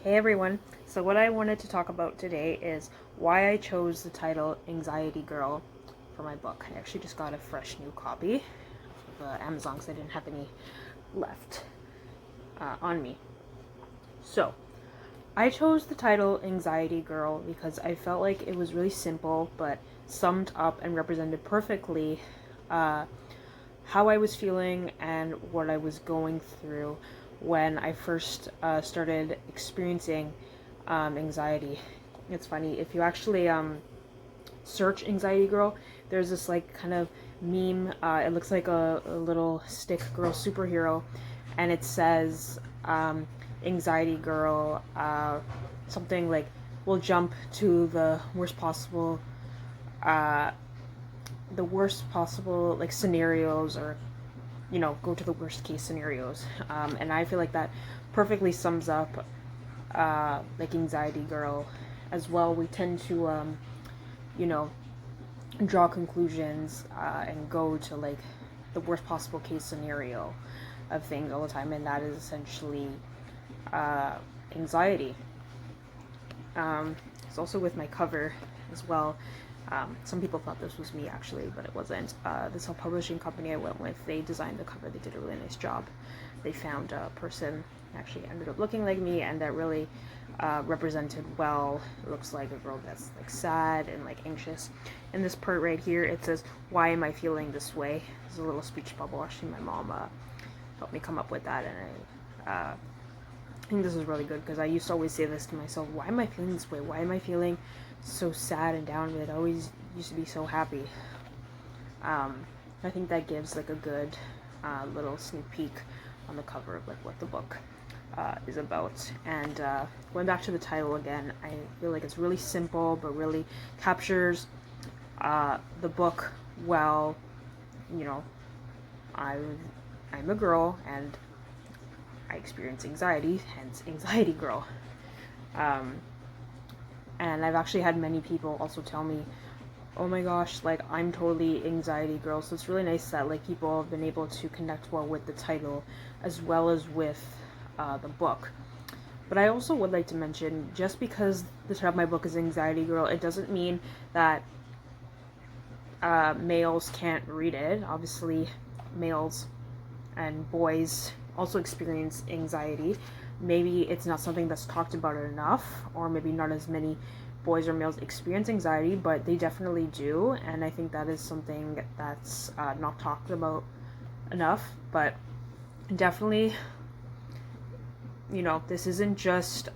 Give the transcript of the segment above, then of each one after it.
Hey everyone. So what I wanted to talk about today is why I chose the title Anxiety Girl for my book. I actually just got a fresh new copy of Amazon because I didn't have any left on me. So I chose the title Anxiety Girl because I felt like it was really simple but summed up and represented perfectly how I was feeling and what I was going through when I first started experiencing anxiety. It's funny, if you actually search Anxiety Girl, there's this like kind of meme. It looks like a little stick girl superhero, and it says Anxiety Girl, something like, will jump to uh, the worst possible like scenarios, or go to the worst case scenarios. And I feel like that perfectly sums up like Anxiety Girl as well. We tend to you know draw conclusions and go to like the worst possible case scenario of things all the time, and that is essentially uh, anxiety. It's also with my cover as well. Some people thought this was me actually, but it wasn't. The self-publishing company I went with, they designed the cover. They did a really nice job. They found a person actually ended up looking like me, and that really represented well. It looks like a girl that's like sad and like anxious. In this part right here, it says, "Why am I feeling this way?" There's a little speech bubble. Actually, my mom helped me come up with that, and I think this is really good because I used to always say this to myself: why am I feeling this way? Why am I feeling so sad and down? But I always used to be so happy. I think that gives like a good little sneak peek on the cover of like what the book is about. And going back to the title again, I feel like it's really simple but really captures the book well. You know, I'm a girl and I experience anxiety, hence Anxiety Girl. Um, and I've actually had many people also tell me, oh my gosh, like I'm totally Anxiety Girl. So it's really nice that like people have been able to connect well with the title as well as with the book. But I also would like to mention, just because the title of my book is Anxiety Girl, it doesn't mean that males can't read it. Obviously, males and boys also experience anxiety. Maybe it's not something that's talked about enough, or maybe not as many boys or males experience anxiety, but they definitely do, and I think that is something that's not talked about enough. But definitely, this isn't just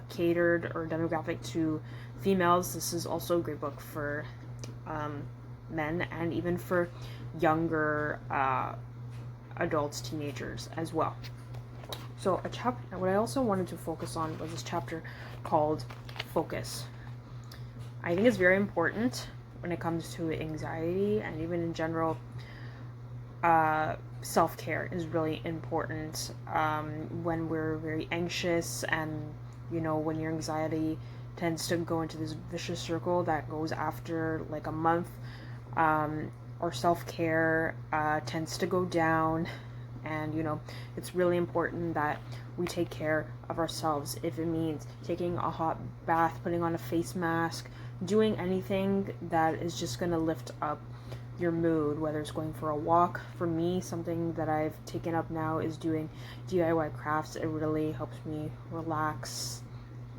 catered or demographic to females. This is also a great book for men, and even for younger adults, teenagers as well. So what I also wanted to focus on was this chapter called Focus. I think it's very important when it comes to anxiety, and even in general, self-care is really important when we're very anxious, and when your anxiety tends to go into this vicious circle that goes after like a month. Our self-care tends to go down, and it's really important that we take care of ourselves. If it means taking a hot bath, putting on a face mask, doing anything that is just going to lift up your mood, whether it's going for a walk. For me, something that I've taken up now is doing DIY crafts. It really helps me relax,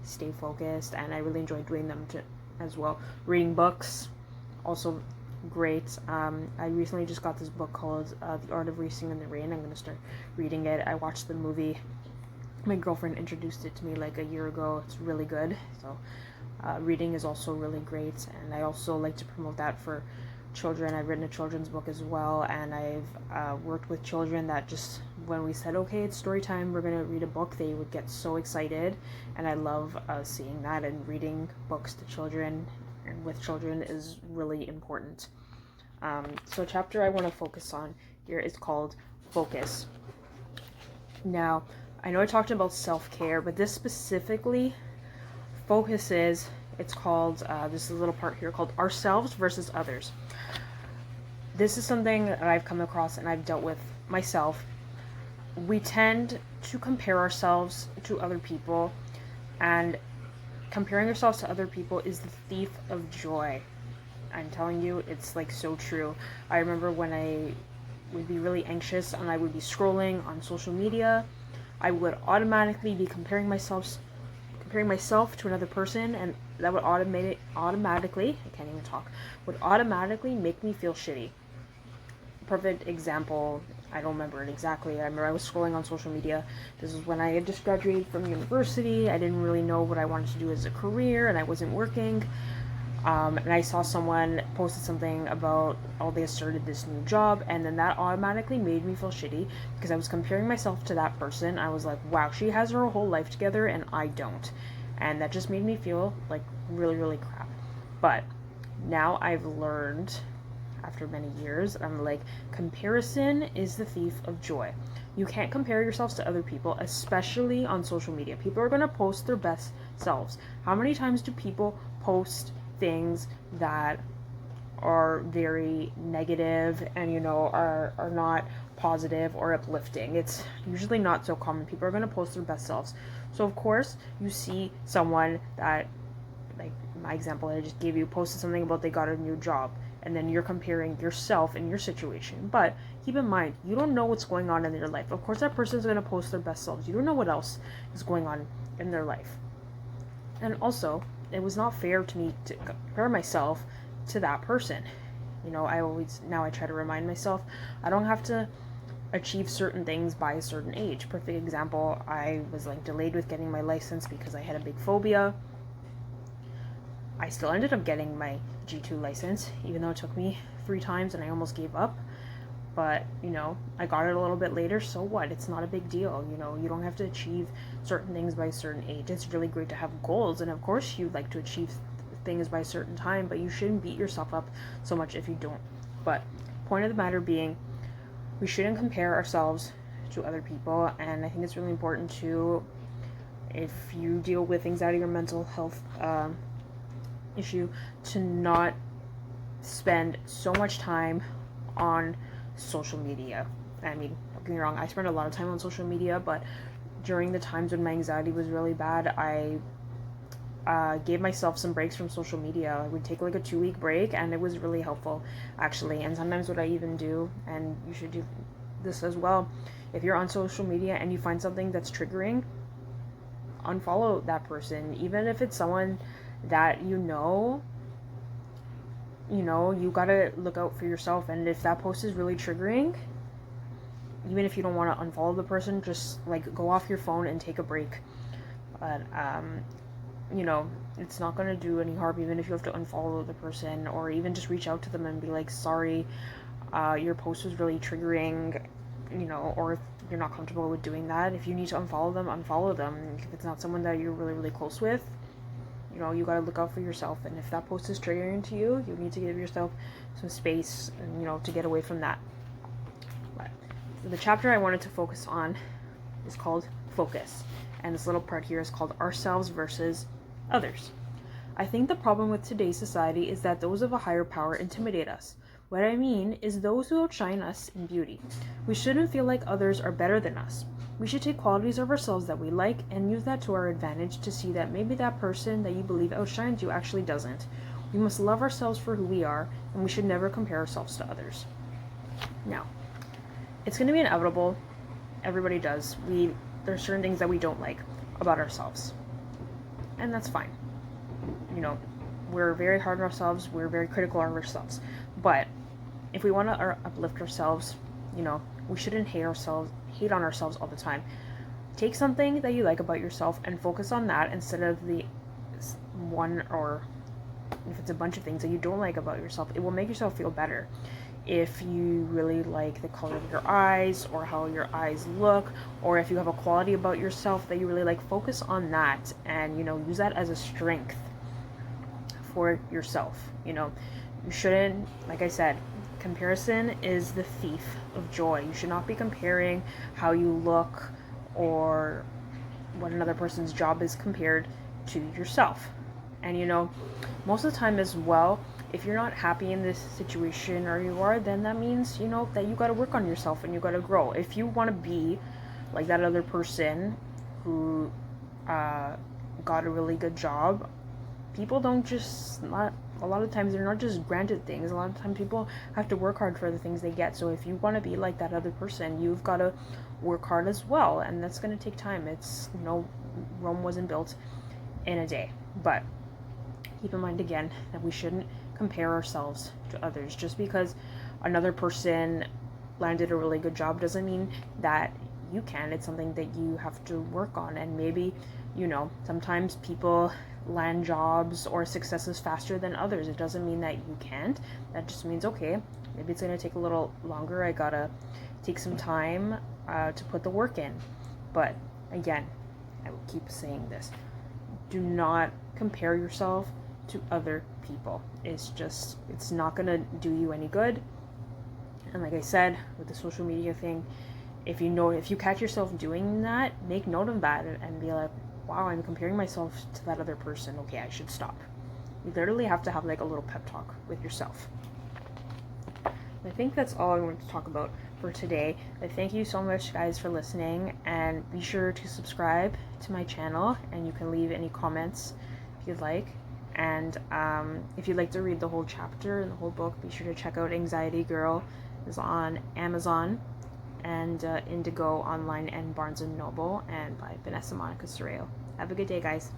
stay focused, and I really enjoy doing them as well. Reading books, also great. I recently just got this book called The Art of Racing in the Rain. I'm going to start reading it. I watched the movie. My girlfriend introduced it to me like a year ago. It's really good. So reading is also really great, and I also like to promote that for children. I've written a children's book as well, and I've worked with children that just, when we said, okay, it's story time, we're going to read a book, they would get so excited, and I love seeing that. And reading books to children and with children is really important. So chapter I want to focus on here is called Focus. Now, I know I talked about self-care, but this specifically focuses, it's called, this is a little part here called Ourselves versus Others. This is something that I've come across and I've dealt with myself. We tend to compare ourselves to other people And comparing yourselves to other people is the thief of joy. I'm telling you, it's like so true. I remember when I would be really anxious and I would be scrolling on social media, I would automatically be comparing myself to another person, and that would automatically, I can't even talk, would automatically make me feel shitty. Perfect example, I don't remember it exactly. I remember I was scrolling on social media. This is when I had just graduated from university. I didn't really know what I wanted to do as a career, and I wasn't working. And I saw someone posted something about, oh, they started this new job, and then that automatically made me feel shitty because I was comparing myself to that person. I was like, wow, she has her whole life together and I don't. And that just made me feel like really, really crap. But now I've learned, after many years, I'm like, comparison is the thief of joy. You can't compare yourselves to other people, especially on social media. People are going to post their best selves. How many times do people post things that are very negative and are not positive or uplifting? It's usually not so common. People are going to post their best selves. So of course you see someone that, like my example that I just gave you, posted something about they got a new job, and then you're comparing yourself and your situation. But keep in mind, you don't know what's going on in their life. Of course that person is going to post their best selves. You don't know what else is going on in their life. And also, it was not fair to me to compare myself to that person. I try to remind myself, I don't have to achieve certain things by a certain age. Perfect example, I was like delayed with getting my license because I had a big phobia. I still ended up getting my G2 license, even though it took me 3 times and I almost gave up. But, I got it a little bit later, so what? It's not a big deal. You don't have to achieve certain things by a certain age. It's really great to have goals, and of course you'd like to achieve things by a certain time, but you shouldn't beat yourself up so much if you don't. But point of the matter being, we shouldn't compare ourselves to other people, and I think it's really important to, if you deal with anxiety or mental health issue, to not spend so much time on social media. I mean, don't get me wrong, I spend a lot of time on social media, but during the times when my anxiety was really bad, I gave myself some breaks from social media. I would take like a 2-week break, and it was really helpful, actually. And sometimes what I even do, and you should do this as well, if you're on social media and you find something that's triggering, unfollow that person. Even if it's someone that you gotta look out for yourself. And if that post is really triggering, even if you don't want to unfollow the person, just like go off your phone and take a break. But it's not gonna do any harm, even if you have to unfollow the person, or even just reach out to them and be like, sorry, your post was really triggering, or if you're not comfortable with doing that, if you need to unfollow them. If it's not someone that you're really, really close with, you gotta look out for yourself. And if that post is triggering to you, you need to give yourself some space, and, to get away from that. But the chapter I wanted to focus on is called Focus. And this little part here is called Ourselves versus Others. I think the problem with today's society is that those of a higher power intimidate us. What I mean is those who outshine us in beauty. We shouldn't feel like others are better than us. We should take qualities of ourselves that we like and use that to our advantage to see that maybe that person that you believe outshines you actually doesn't. We must love ourselves for who we are, and we should never compare ourselves to others. Now, it's going to be inevitable. Everybody does. There's certain things that we don't like about ourselves. And that's fine. We're very hard on ourselves. We're very critical of ourselves. But if we want to uplift ourselves, we shouldn't hate on ourselves all the time. Take something that you like about yourself and focus on that instead of the one, or if it's a bunch of things that you don't like about yourself. It will make yourself feel better. If you really like the color of your eyes, or how your eyes look, or if you have a quality about yourself that you really like, focus on that and use that as a strength for yourself. You shouldn't, like I said, comparison is the thief of joy. You should not be comparing how you look or what another person's job is compared to yourself. And most of the time as well, if you're not happy in this situation, or you are, then that means that you got to work on yourself and you got to grow. If you want to be like that other person who got a really good job, people don't just not a lot of times they're not just granted things. A lot of times people have to work hard for the things they get. So if you want to be like that other person, you've got to work hard as well, and that's going to take time. It's, Rome wasn't built in a day. But keep in mind again that we shouldn't compare ourselves to others. Just because another person landed a really good job doesn't mean that you can. It's something that you have to work on. And maybe, sometimes people land jobs or successes faster than others. It doesn't mean that you can't. That just means, okay, maybe it's going to take a little longer. I gotta take some time to put the work in. But again, I will keep saying this. Do not compare yourself to other people. It's not going to do you any good. And like I said, with the social media thing, if you catch yourself doing that, make note of that and be like, wow, I'm comparing myself to that other person. Okay, I should stop. You literally have to have like a little pep talk with yourself. I think that's all I wanted to talk about for today. But thank you so much, guys, for listening, and be sure to subscribe to my channel, and you can leave any comments if you'd like. And if you'd like to read the whole chapter and the whole book, be sure to check out Anxiety Girl. It's on Amazon and Indigo Online and Barnes & Noble, and by Vanessa Monica Sorrell. Have a good day, guys.